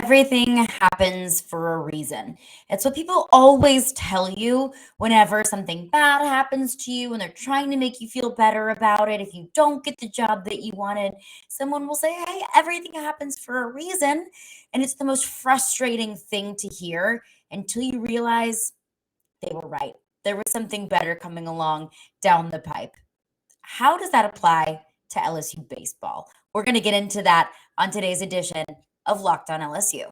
Everything happens for a reason. It's what people always tell you whenever something bad happens to you and they're trying to make you feel better about it. If you don't get the job that you wanted, someone will say, hey, everything happens for a reason. And it's the most frustrating thing to hear until you realize they were right. There was something better coming along down the pipe. How does that apply to LSU baseball? We're going to get into that on today's edition of Locked On LSU.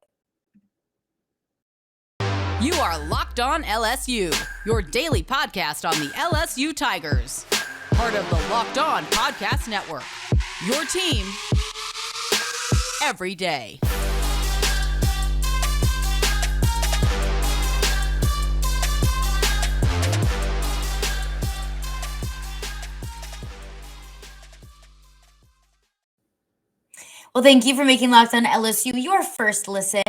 You are Locked On LSU, your daily podcast on the LSU Tigers. Part of the Locked On Podcast Network, your team every day. Well, thank you for making Locked On LSU your first listen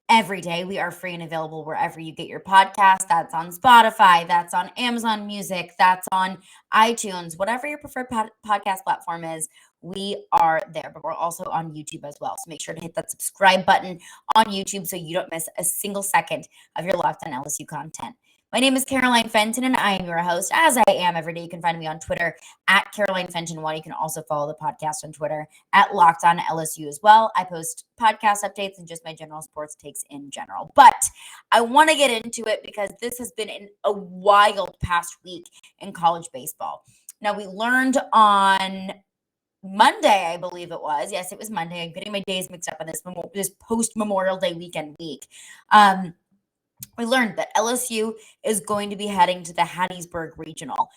every day. We are free and available wherever you get your podcast. That's on Spotify. That's on Amazon Music. That's on iTunes. Whatever your preferred podcast platform is, we are there. But we're also on YouTube as well. So make sure to hit that subscribe button on YouTube so you don't miss a single second of your Locked On LSU content. My name is Caroline Fenton, and I am your host, as I am every day. You can find me on Twitter at Caroline Fenton1. You can also follow the podcast on Twitter at Locked On LSU as well. I post podcast updates and just my general sports takes in general. But I want to get into it because this has been a wild past week in college baseball. Now, we learned on Monday, I believe it was. Yes, it was Monday. I'm getting my days mixed up on this post-Memorial Day weekend week. We learned that LSU is going to be heading to the Hattiesburg Regional.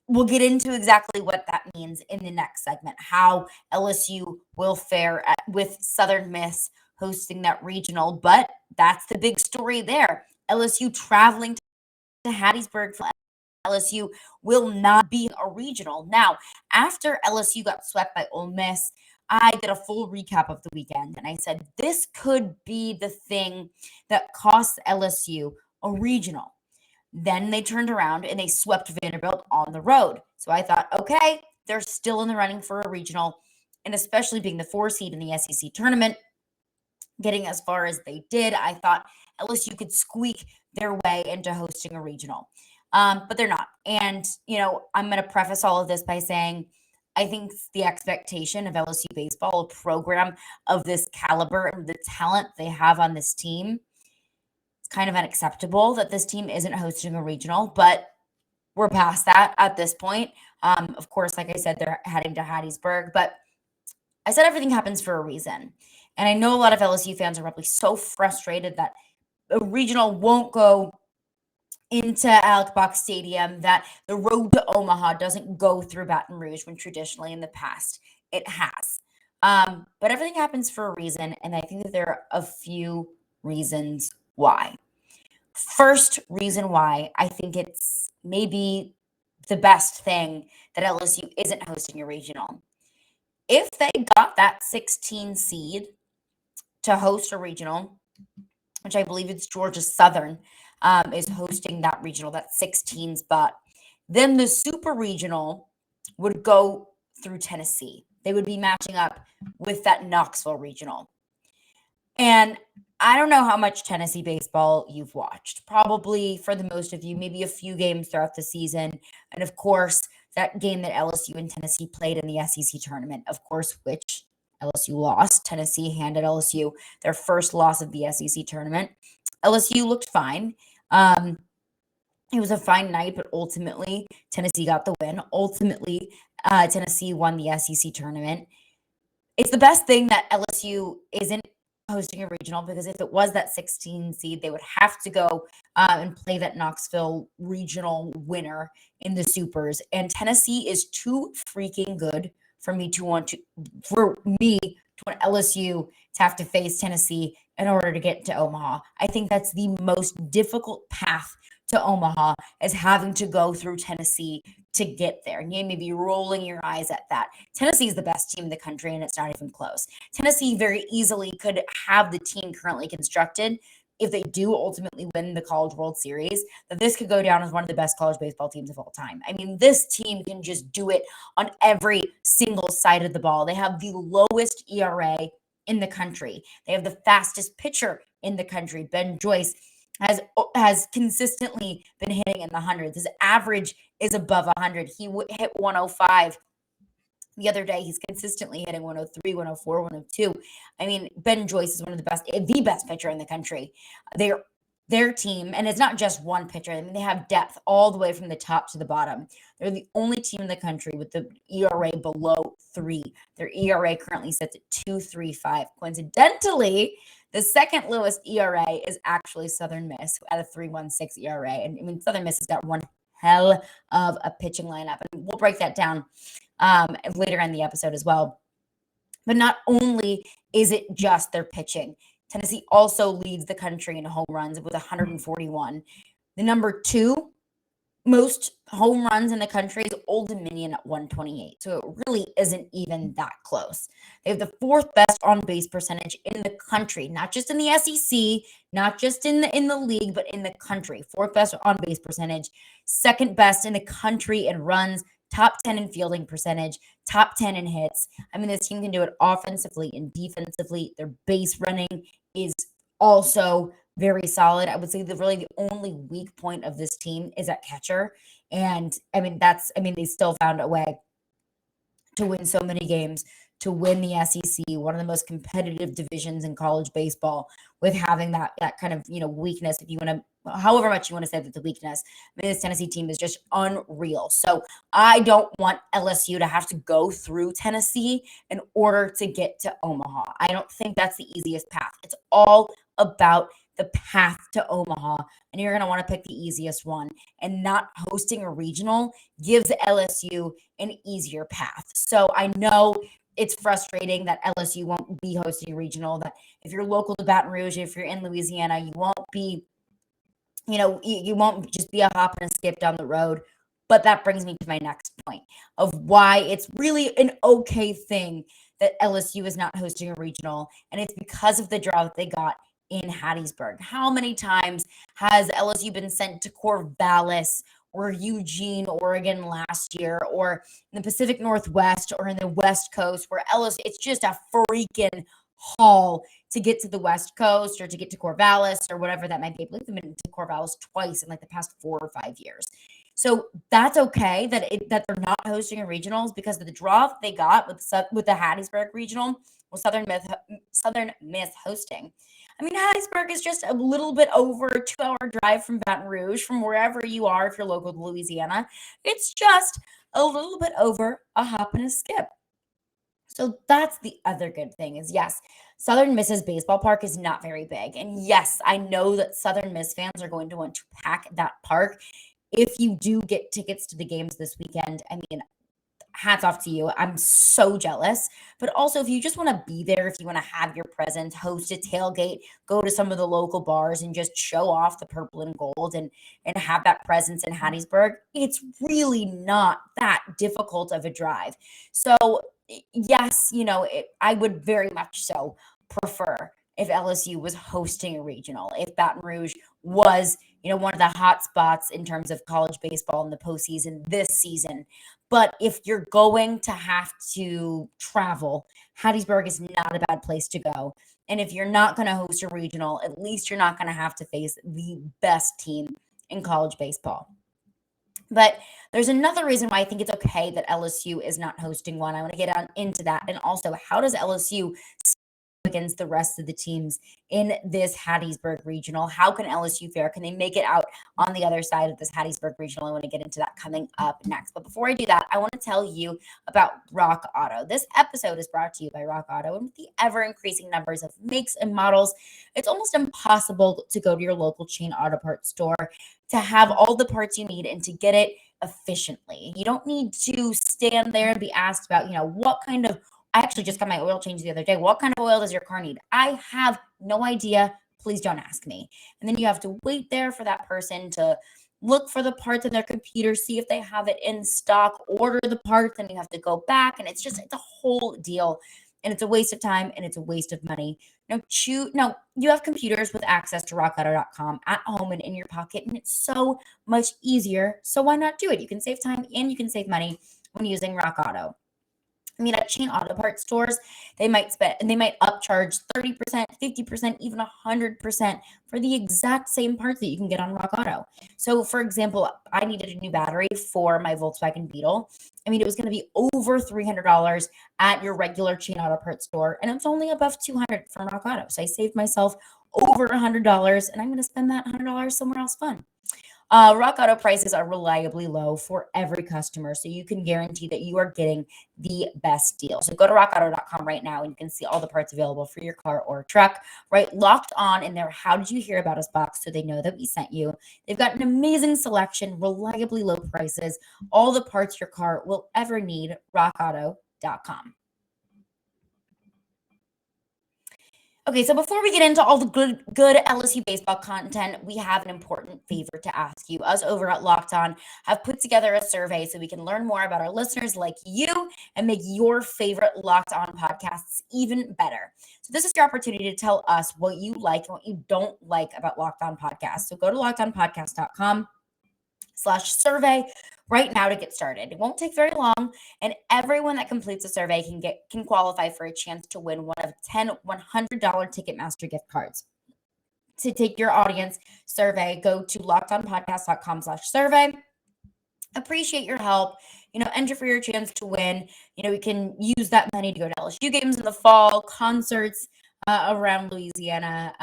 We'll get into exactly what that means in the next segment, how LSU will fare with Southern Miss hosting that regional. But that's the big story there. LSU traveling to Hattiesburg. LSU will not be a regional. Now, after LSU got swept by Ole Miss, I did a full recap of the weekend, and I said this could be the thing that costs LSU a regional. Then they turned around and they swept Vanderbilt on the road. So I thought, okay, they're still in the running for a regional, and especially being the 4 seed in the SEC tournament, getting as far as they did, I thought LSU could squeak their way into hosting a regional. But they're not. And, I'm going to preface all of this by saying, I think the expectation of LSU baseball, a program of this caliber and the talent they have on this team, it's kind of unacceptable that this team isn't hosting a regional, but we're past that at this point. Of course, like I said, they're heading to Hattiesburg, but I said everything happens for a reason. And I know a lot of LSU fans are probably so frustrated that a regional won't go into Alex Box Stadium, that the road to Omaha doesn't go through Baton Rouge when traditionally in the past it has. But everything happens for a reason, and I think that there are a few reasons why. First reason why I think it's maybe the best thing that LSU isn't hosting a regional. If they got that 16 seed to host a regional, which I believe it's Georgia Southern, is hosting that regional, that 16 spot, then the super regional would go through Tennessee. They would be matching up with that Knoxville regional. And I don't know how much Tennessee baseball you've watched. Probably for the most of you, maybe a few games throughout the season. And of course, that game that LSU and Tennessee played in the SEC tournament, of course, which LSU lost. Tennessee handed LSU their first loss of the SEC tournament. LSU looked fine. It was a fine night, but ultimately Tennessee got the win. Ultimately, Tennessee won the SEC tournament. It's the best thing that LSU isn't hosting a regional, because if it was that 16 seed, they would have to go and play that Knoxville regional winner in the supers. And Tennessee is too freaking good for me to want LSU to have to face Tennessee in order to get to Omaha. I think that's the most difficult path to Omaha, is having to go through Tennessee to get there. And you may be rolling your eyes at that. Tennessee is the best team in the country, and it's not even close. Tennessee very easily could have the team currently constructed, if they do ultimately win the College World Series, that this could go down as one of the best college baseball teams of all time. I mean, this team can just do it on every single side of the ball. They have the lowest ERA in the country. They have the fastest pitcher in the country. Ben Joyce has consistently been hitting in the hundreds. His average is above 100. He hit 105 the other day. He's consistently hitting 103, 104, 102. I mean, Ben Joyce is one of the best pitcher in the country. Their team, and it's not just one pitcher. I mean, they have depth all the way from the top to the bottom. They're the only team in the country with the ERA below 3. Their ERA currently sits at 2.35. Coincidentally, the second lowest ERA is actually Southern Miss at a 3.16 ERA. And I mean, Southern Miss has got one hell of a pitching lineup. And we'll break that down later in the episode as well. But not only is it just their pitching, Tennessee also leads the country in home runs with 141. The number 2 most home runs in the country is Old Dominion at 128. So it really isn't even that close. They have the 4th best on-base percentage in the country, not just in the SEC, not just in the league, but in the country. 4th best on-base percentage, 2nd best in the country in runs, top 10 in fielding percentage, top 10 in hits. I mean, this team can do it offensively and defensively. Their base running is also very solid. I would say the only weak point of this team is at catcher. And they still found a way to win so many games, to win the SEC, one of the most competitive divisions in college baseball, with having that kind of, weakness, if you want to, however much you want to say that the weakness. I mean, this Tennessee team is just unreal. So I don't want LSU to have to go through Tennessee in order to get to Omaha. I don't think that's the easiest path. It's all about the path to Omaha, and you're going to want to pick the easiest one. And not hosting a regional gives LSU an easier path. So I know it's frustrating that LSU won't be hosting a regional, that if you're local to Baton Rouge, if you're in Louisiana, you won't be, you won't just be a hop and a skip down the road. But that brings me to my next point of why it's really an okay thing that LSU is not hosting a regional. And it's because of the draw that they got in Hattiesburg. How many times has LSU been sent to Corvallis or Eugene, Oregon last year, or in the Pacific Northwest or in the West Coast, where LSU, it's just a freaking haul to get to the West Coast or to get to Corvallis or whatever that might be. I believe they've been to Corvallis twice in like the past 4 or 5 years. So that's okay that they're not hosting a regionals, because of the draw that they got with the Hattiesburg regional, with Southern Miss hosting. I mean, Hattiesburg is just a little bit over a 2-hour drive from Baton Rouge, from wherever you are, if you're local to Louisiana. It's just a little bit over a hop and a skip. So that's the other good thing is, yes, Southern Miss's baseball park is not very big. And yes, I know that Southern Miss fans are going to want to pack that park. If you do get tickets to the games this weekend, I mean, hats off to you. I'm so jealous. But also, if you just want to be there, if you want to have your presence, host a tailgate, go to some of the local bars and just show off the purple and gold and have that presence in Hattiesburg, it's really not that difficult of a drive. So yes, I would very much so prefer if LSU was hosting a regional, if Baton Rouge was, one of the hot spots in terms of college baseball in the postseason this season. But if you're going to have to travel, Hattiesburg is not a bad place to go. And if you're not going to host a regional, at least you're not going to have to face the best team in college baseball. But there's another reason why I think it's okay that LSU is not hosting one. I want to get into that. And also, how does LSU against the rest of the teams in this Hattiesburg regional? How can LSU fare? Can they make it out on the other side of this Hattiesburg regional? I want to get into that coming up next. But before I do that, I want to tell you about Rock Auto. This episode is brought to you by Rock Auto. And with the ever-increasing numbers of makes and models, it's almost impossible to go to your local chain auto parts store to have all the parts you need and to get it efficiently. You don't need to stand there and be asked about, what kind of, I actually just got my oil change the other day. What kind of oil does your car need? I have no idea. Please don't ask me. And then you have to wait there for that person to look for the parts in their computer, see if they have it in stock, order the parts, and you have to go back. And it's a whole deal. And it's a waste of time and it's a waste of money. No, you have computers with access to rockauto.com at home and in your pocket, and it's so much easier. So why not do it? You can save time and you can save money when using Rock Auto. I mean, at chain auto parts stores, they might upcharge 30%, 50%, even 100% for the exact same parts that you can get on Rock Auto. So, for example, I needed a new battery for my Volkswagen Beetle. I mean, it was going to be over $300 at your regular chain auto parts store, and it's only above $200 from Rock Auto. So I saved myself over $100, and I'm going to spend that $100 somewhere else fun. Rock Auto prices are reliably low for every customer, so you can guarantee that you are getting the best deal. So go to rockauto.com right now and you can see all the parts available for your car or truck, right? Locked On in their How Did You Hear About Us box so they know that we sent you. They've got an amazing selection, reliably low prices, all the parts your car will ever need, rockauto.com. Okay, so before we get into all the good LSU baseball content, we have an important favor to ask you. Us over at Locked On have put together a survey so we can learn more about our listeners like you and make your favorite Locked On podcasts even better. So this is your opportunity to tell us what you like and what you don't like about Locked On Podcasts. So go to lockedonpodcast.com/survey right now to get started. It won't take very long, and everyone that completes a survey can qualify for a chance to win one of 10 $100 Ticketmaster gift cards. To take your audience survey, go to lockedonpodcast.com/survey. Appreciate your help. Enter for your chance to win. We can use that money to go to LSU games in the fall, concerts around Louisiana.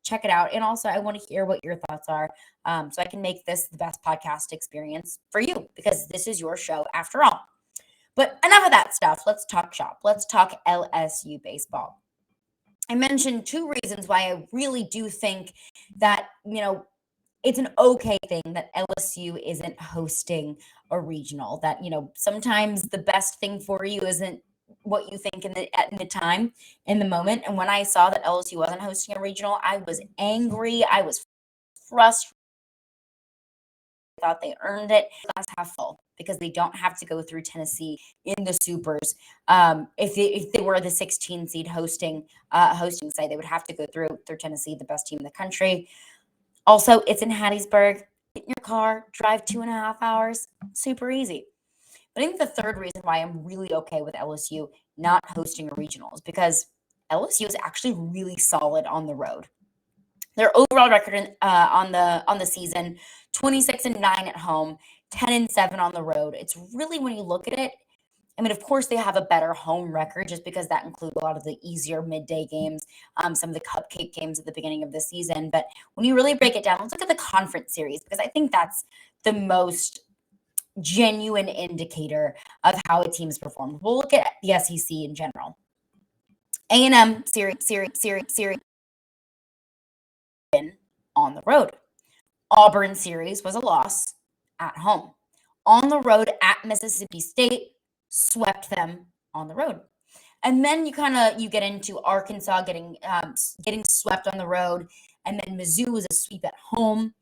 Check it out. And also, I want to hear what your thoughts are so I can make this the best podcast experience for you because this is your show after all. But enough of that stuff. Let's talk shop. Let's talk LSU baseball. I mentioned two reasons why I really do think that, it's an okay thing that LSU isn't hosting a regional, that, sometimes the best thing for you isn't what you think in the time, in the moment. And when I saw that LSU wasn't hosting a regional, I was angry. I was frustrated. I thought they earned it. Glass half full because they don't have to go through Tennessee in the supers. If they were the 16 seed hosting site, they would have to go through Tennessee, the best team in the country. Also, it's in Hattiesburg. Get in your car, drive 2.5 hours, super easy. But I think the third reason why I'm really okay with LSU not hosting a regional is because LSU is actually really solid on the road. Their overall record on the season, 26-9 at home, 10-7 on the road. It's really, when you look at it, I mean, of course, they have a better home record just because that includes a lot of the easier midday games, some of the cupcake games at the beginning of the season. But when you really break it down, let's look at the conference series because I think that's the most genuine indicator of how a team's performed. We'll look at the SEC in general. A&M series on the road. Auburn series was a loss at home. On the road at Mississippi State, swept them on the road. And then you get into Arkansas getting swept on the road, and then Mizzou was a sweep at home.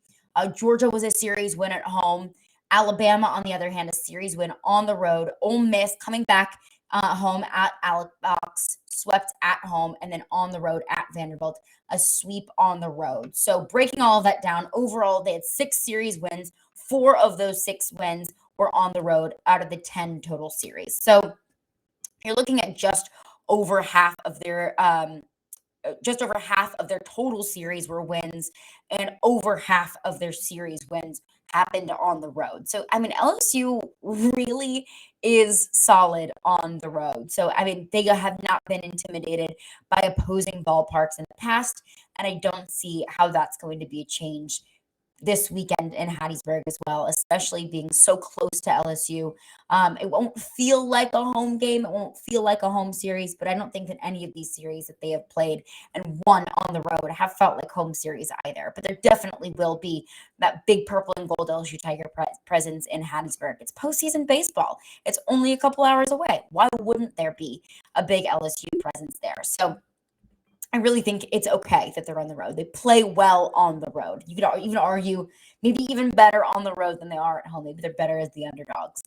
Georgia was a series win at home. Alabama, on the other hand, a series win on the road. Ole Miss coming back home at Alex, swept at home, and then on the road at Vanderbilt, a sweep on the road. So breaking all of that down, overall, they had 6 series wins. 4 of those 6 wins were on the road out of the 10 total series. So you're looking at just over half of their total series were wins, and over half of their series wins happened on the road. So, I mean, LSU really is solid on the road. So, I mean, they have not been intimidated by opposing ballparks in the past, and I don't see how that's going to be a change this weekend in Hattiesburg as well, especially being so close to LSU. It won't feel like a home game. It won't feel like a home series, but I don't think that any of these series that they have played and won on the road have felt like home series either. But there definitely will be that big purple and gold LSU Tiger presence in Hattiesburg. It's postseason baseball. It's only a couple hours away. Why wouldn't there be a big LSU presence there? So I really think it's okay that they're on the road. They play well on the road. You could even argue maybe even better on the road than they are at home. Maybe they're better as the underdogs.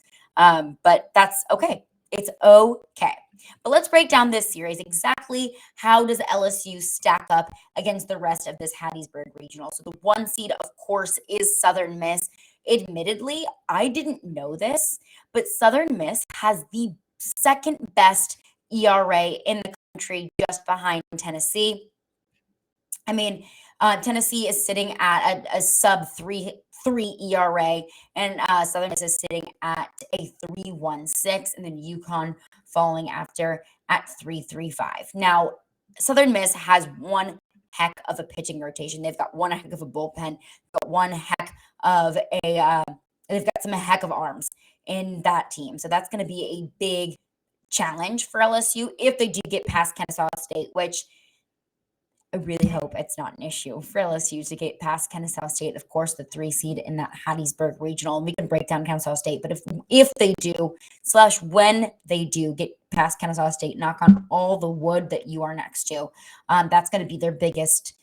But that's okay. It's okay. But let's break down this series. Exactly how does LSU stack up against the rest of this Hattiesburg regional? So the 1 seed, of course, is Southern Miss. Admittedly, I didn't know this, but Southern Miss has the second best ERA in the country, just behind Tennessee. I mean, Tennessee is sitting at a sub 3 ERA, and Southern Miss is sitting at a 3.16, and then UConn falling after at 3.35. Now, Southern Miss has one heck of a pitching rotation. They've got one heck of a bullpen, got one heck of they've got some heck of arms in that team. So that's going to be a big challenge for LSU if they do get past Kennesaw State, which I really hope it's not an issue for LSU to get past Kennesaw State. Of course, the 3 seed in that Hattiesburg regional. We can break down Kennesaw State, but if they do, / when they do get past Kennesaw State, knock on all the wood that you are next to, that's going to be their biggest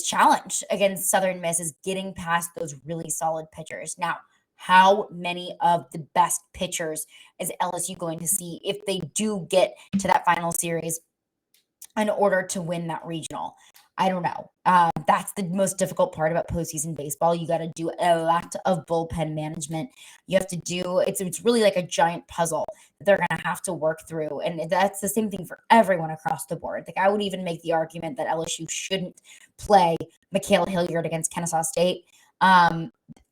challenge against Southern Miss, is getting past those really solid pitchers. Now, how many of the best pitchers is LSU going to see if they do get to that final series in order to win that regional? I don't know. That's the most difficult part about postseason baseball. You got to do a lot of bullpen management. You have to do, it's really like a giant puzzle that they're going to have to work through. And that's the same thing for everyone across the board. Like, I would even make the argument that LSU shouldn't play Mikhail Hilliard against Kennesaw State.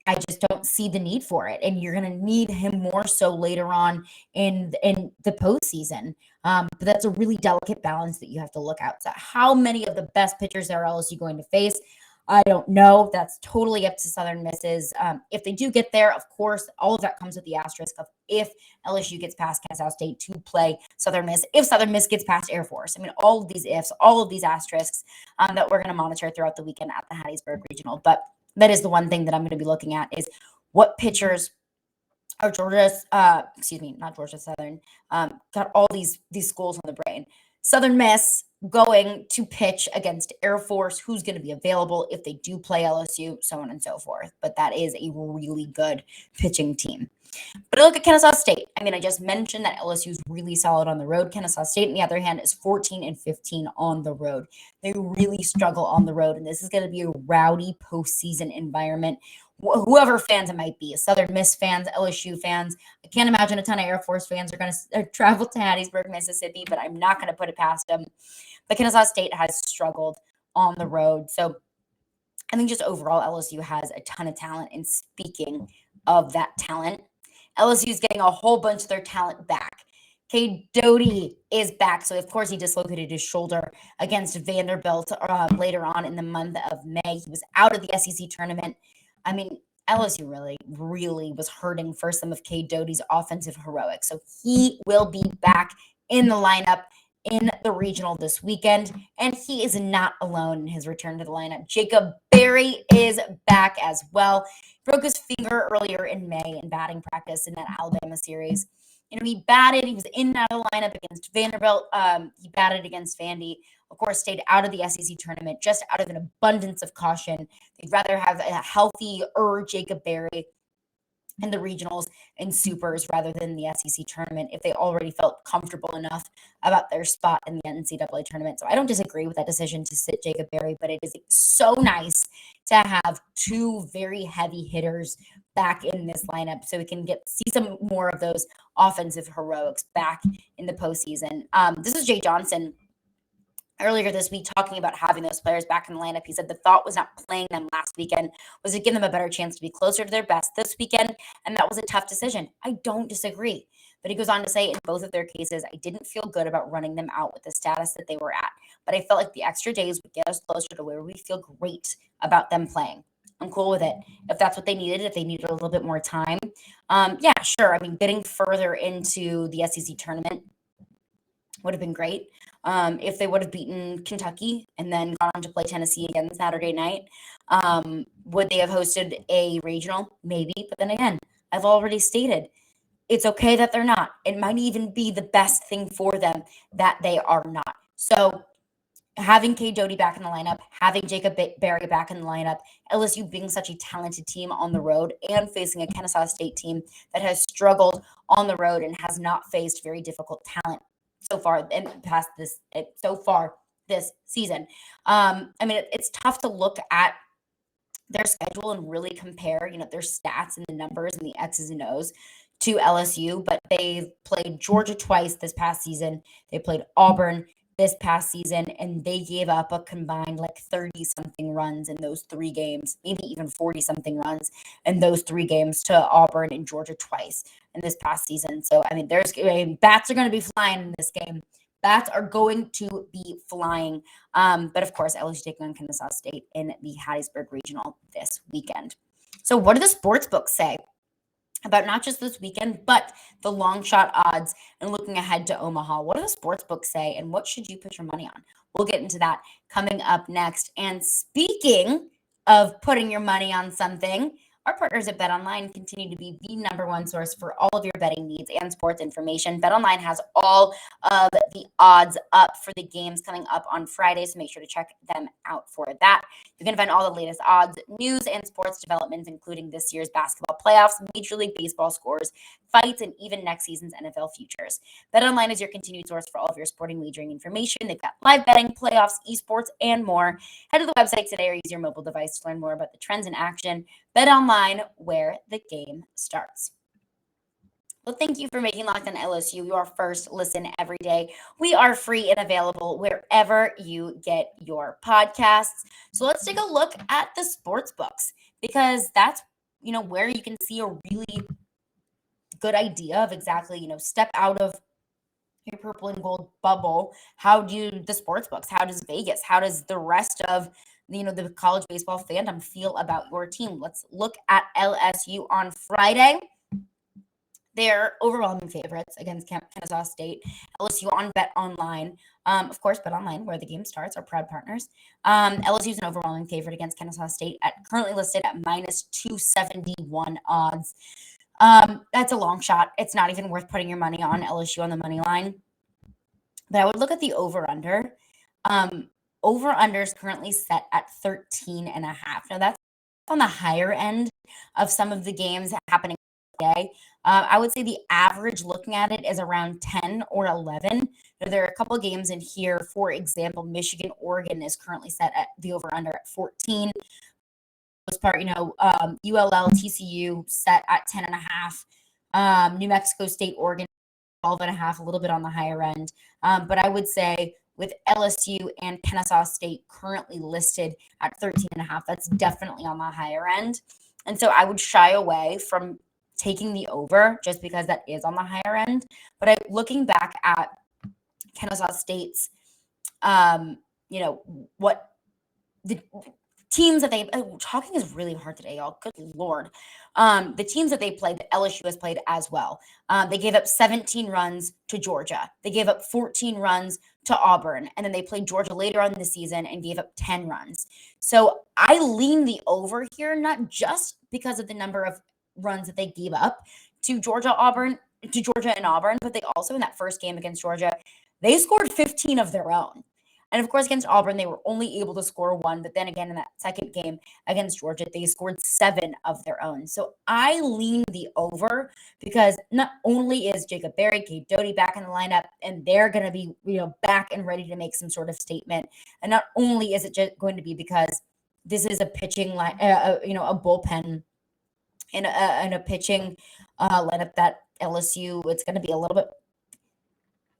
I just don't see the need for it. And you're going to need him more so later on in the postseason. But that's a really delicate balance that you have to look at. So how many of the best pitchers are LSU going to face? I don't know. That's totally up to Southern Miss's. If they do get there, of course, all of that comes with the asterisk of if LSU gets past Kennesaw State to play Southern Miss, if Southern Miss gets past Air Force. I mean, all of these ifs, all of these asterisks that we're going to monitor throughout the weekend at the Hattiesburg Regional. But that is the one thing that I'm going to be looking at, is what pitchers are not Georgia Southern, got all these schools on the brain. Southern Miss going to pitch against Air Force, who's going to be available if they do play LSU, so on and so forth. But that is a really good pitching team. But I look at Kennesaw State. I mean, I just mentioned that LSU is really solid on the road. Kennesaw State, on the other hand, is 14-15 on the road. They really struggle on the road, and this is going to be a rowdy postseason environment. Whoever fans it might be, Southern Miss fans, LSU fans. I can't imagine a ton of Air Force fans are going to travel to Hattiesburg, Mississippi, but I'm not going to put it past them. But Kennesaw State has struggled on the road. So I think just overall, LSU has a ton of talent. And speaking of that talent, LSU is getting a whole bunch of their talent back. Cade Doughty is back. So, of course, he dislocated his shoulder against Vanderbilt later on in the month of May. He was out of the SEC tournament. I mean, LSU really was hurting for some of Cade Doughty's offensive heroics. So he will be back in the lineup in the regional this weekend, and he is not alone in his return to the lineup. Jacob Berry is back as well. Broke his finger earlier in May in batting practice in that Alabama series. He batted. He was in and out of the lineup against Vanderbilt. He batted against Vandy. Of course, stayed out of the SEC tournament just out of an abundance of caution. They'd rather have a healthier Jacob Berry in the regionals and supers rather than the SEC tournament if they already felt comfortable enough about their spot in the NCAA tournament. So I don't disagree with that decision to sit Jacob Berry, but it is so nice to have two very heavy hitters back in this lineup so we can see some more of those offensive heroics back in the postseason. This is Jay Johnson earlier this week talking about having those players back in the lineup. He said the thought was not playing them last weekend, was to give them a better chance to be closer to their best this weekend, and that was a tough decision. I don't disagree. But he goes on to say, in both of their cases, I didn't feel good about running them out with the status that they were at, but I felt like the extra days would get us closer to where we feel great about them playing. I'm cool with it. If that's what they needed, if they needed a little bit more time, yeah, sure. I mean, getting further into the SEC tournament would have been great. If they would have beaten Kentucky and then gone on to play Tennessee again Saturday night, would they have hosted a regional? Maybe. But then again, I've already stated, it's okay that they're not. It might even be the best thing for them that they are not. So having Cade Doughty back in the lineup, having Jacob Berry back in the lineup, LSU being such a talented team on the road and facing a Kennesaw State team that has struggled on the road and has not faced very difficult talent so far this season. I mean, it's tough to look at their schedule and really compare, their stats and the numbers and the X's and O's to LSU, but they played Georgia twice this past season. They played Auburn this past season, and they gave up a combined like 30-something runs in those 3 games, maybe even 40-something runs in those 3 games to Auburn and Georgia twice in this past season. So, I mean, bats are going to be flying in this game. Bats are going to be flying. But, of course, LSU taking on Kennesaw State in the Hattiesburg Regional this weekend. So what do the sports books say about not just this weekend, but the long shot odds and looking ahead to Omaha? What do the sports books say, and what should you put your money on? We'll get into that coming up next. And speaking of putting your money on something, our partners at BetOnline continue to be the number one source for all of your betting needs and sports information. BetOnline has all of the odds up for the games coming up on Friday, so make sure to check them out for that. You can find all the latest odds, news, and sports developments, including this year's basketball playoffs, Major League Baseball scores, fights, and even next season's NFL futures. BetOnline is your continued source for all of your sporting wagering information. They've got live betting, playoffs, esports, and more. Head to the website today or use your mobile device to learn more about the trends in action. BetOnline, where the game starts. Well, thank you for making Locked On LSU your first listen every day. We are free and available wherever you get your podcasts. So let's take a look at the sports books, because that's, where you can see a really good idea of exactly, step out of your purple and gold bubble. How do the sports books, how does Vegas, how does the rest of the college baseball fandom feel about your team? Let's look at LSU on Friday. They're overwhelming favorites against Kennesaw State. LSU on BetOnline. Of course, BetOnline, where the game starts, are proud partners. LSU is an overwhelming favorite against Kennesaw State, currently listed at minus 271 odds. That's a long shot. It's not even worth putting your money on LSU on the money line. But I would look at the over-under. Over-under is currently set at 13.5. Now, that's on the higher end of some of the games happening today. I would say the average looking at it is around 10 or 11. There are a couple of games in here. For example, Michigan, Oregon is currently set at the over-under at 14. Most part, ULL, TCU set at 10.5. New Mexico State, Oregon, 12.5, a little bit on the higher end. But I would say with LSU and Kennesaw State currently listed at 13.5, that's definitely on the higher end. And so I would shy away from taking the over just because that is on the higher end. But looking back at Kennesaw State's, what the teams that talking is really hard today, y'all. Good Lord. The teams that they played, that LSU has played as well. They gave up 17 runs to Georgia. They gave up 14 runs to Auburn. And then they played Georgia later on in the season and gave up 10 runs. So I lean the over here, not just because of the number of runs that they gave up to Georgia and Auburn, but they also, in that first game against Georgia, they scored 15 of their own. And of course, against Auburn, they were only able to score 1. But then again, in that second game against Georgia, they scored 7 of their own. So I lean the over because not only is Jacob Berry, Gabe Doty back in the lineup, and they're going to be, back and ready to make some sort of statement. And not only is it just going to be because this is a pitching line, a bullpen and a pitching lineup that LSU, it's going to be a little bit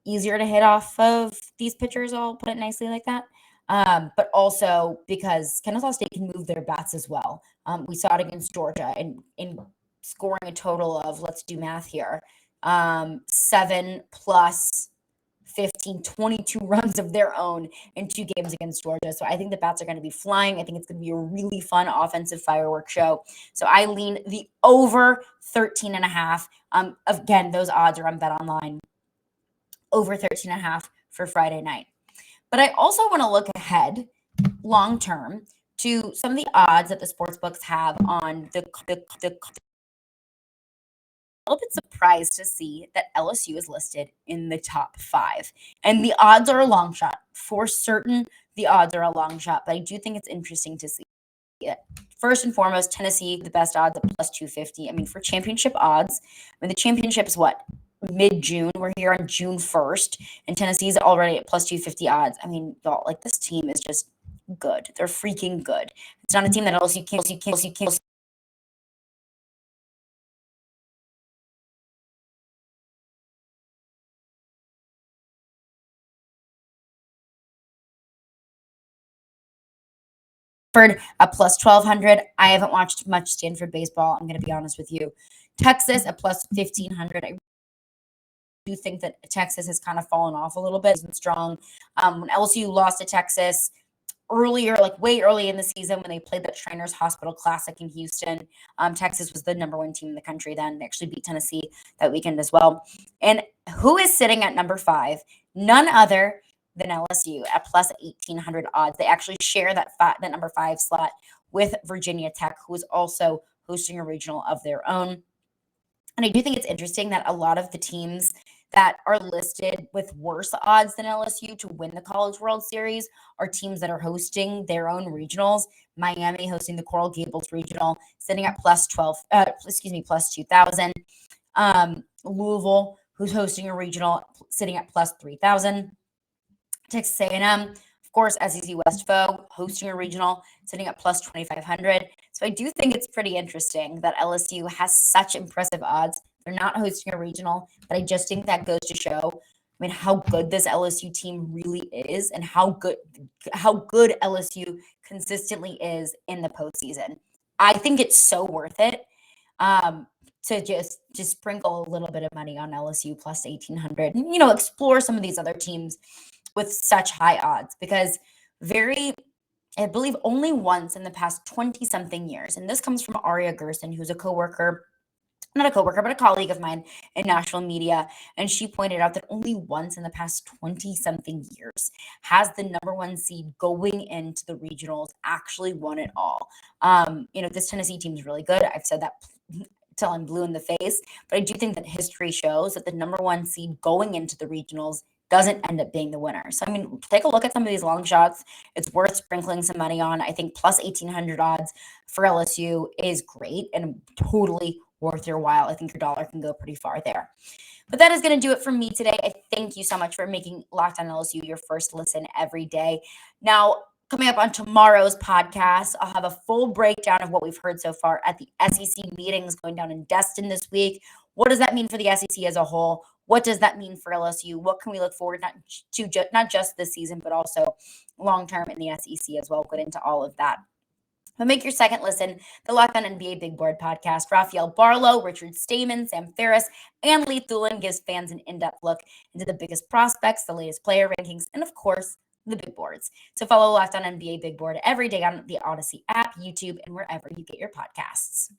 easier to hit off of these pitchers, I'll put it nicely like that. But also because Kennesaw State can move their bats as well. We saw it against Georgia in scoring a total of, let's do math here, 7 plus 15, 22 runs of their own in 2 games against Georgia. So I think the bats are going to be flying. I think it's going to be a really fun offensive fireworks show. So I lean the over 13.5. Again, those odds are on BetOnline. Over 13.5 for Friday night. But I also want to look ahead long term to some of the odds that the sports books have on the a little bit surprised to see that LSU is listed in the top 5. And the odds are a long shot. For certain, the odds are a long shot, but I do think it's interesting to see it. First and foremost, Tennessee, the best odds at plus 250. I mean, for championship odds, the championship is what? Mid-June. We're here on June 1st, and Tennessee's already at plus 250 odds. I mean, y'all, this team is just good. They're freaking good. It's not a team that LSU can't Stanford at plus 1,200. I haven't watched much Stanford baseball. I'm going to be honest with you. Texas at plus 1,500. I do think that Texas has kind of fallen off a little bit. Isn't strong. When LSU lost to Texas earlier, like way early in the season when they played that Shriners Hospital Classic in Houston, Texas was the number one team in the country then. They actually beat Tennessee that weekend as well. And who is sitting at number 5? None other than LSU at plus 1,800 odds. They actually share that number 5 slot with Virginia Tech, who is also hosting a regional of their own. And I do think it's interesting that a lot of the teams that are listed with worse odds than LSU to win the College World Series are teams that are hosting their own regionals. Miami hosting the Coral Gables Regional, sitting at plus 2,000. Louisville, who's hosting a regional, sitting at plus 3,000. Texas A&M, of course, SEC West foe, hosting a regional, sitting at plus 2,500. So I do think it's pretty interesting that LSU has such impressive odds. They're not hosting a regional, but I just think that goes to show, how good this LSU team really is and how good LSU consistently is in the postseason. I think it's so worth it to just sprinkle a little bit of money on LSU plus 1,800 and, explore some of these other teams with such high odds, because I believe only once in the past 20-something years, and this comes from Aria Gerson, who's a colleague of mine in national media, and she pointed out that only once in the past 20-something years has the number 1 seed going into the regionals actually won it all. This Tennessee team is really good. I've said that till I'm blue in the face, but I do think that history shows that the number 1 seed going into the regionals doesn't end up being the winner. So, take a look at some of these long shots. It's worth sprinkling some money on. I think plus 1,800 odds for LSU is great and totally worth your while. I think your dollar can go pretty far there. But that is going to do it for me today. I thank you so much for making Locked On LSU your first listen every day. Now, coming up on tomorrow's podcast, I'll have a full breakdown of what we've heard so far at the SEC meetings going down in Destin this week. What does that mean for the SEC as a whole? What does that mean for LSU? What can we look forward to not just this season, but also long-term in the SEC as well? We'll get into all of that. But make your second listen the Locked On NBA Big Board podcast. Raphael Barlow, Richard Stamen, Sam Ferris, and Lee Thulin gives fans an in-depth look into the biggest prospects, the latest player rankings, and of course, the big boards. So follow Locked On NBA Big Board every day on the Odyssey app, YouTube, and wherever you get your podcasts.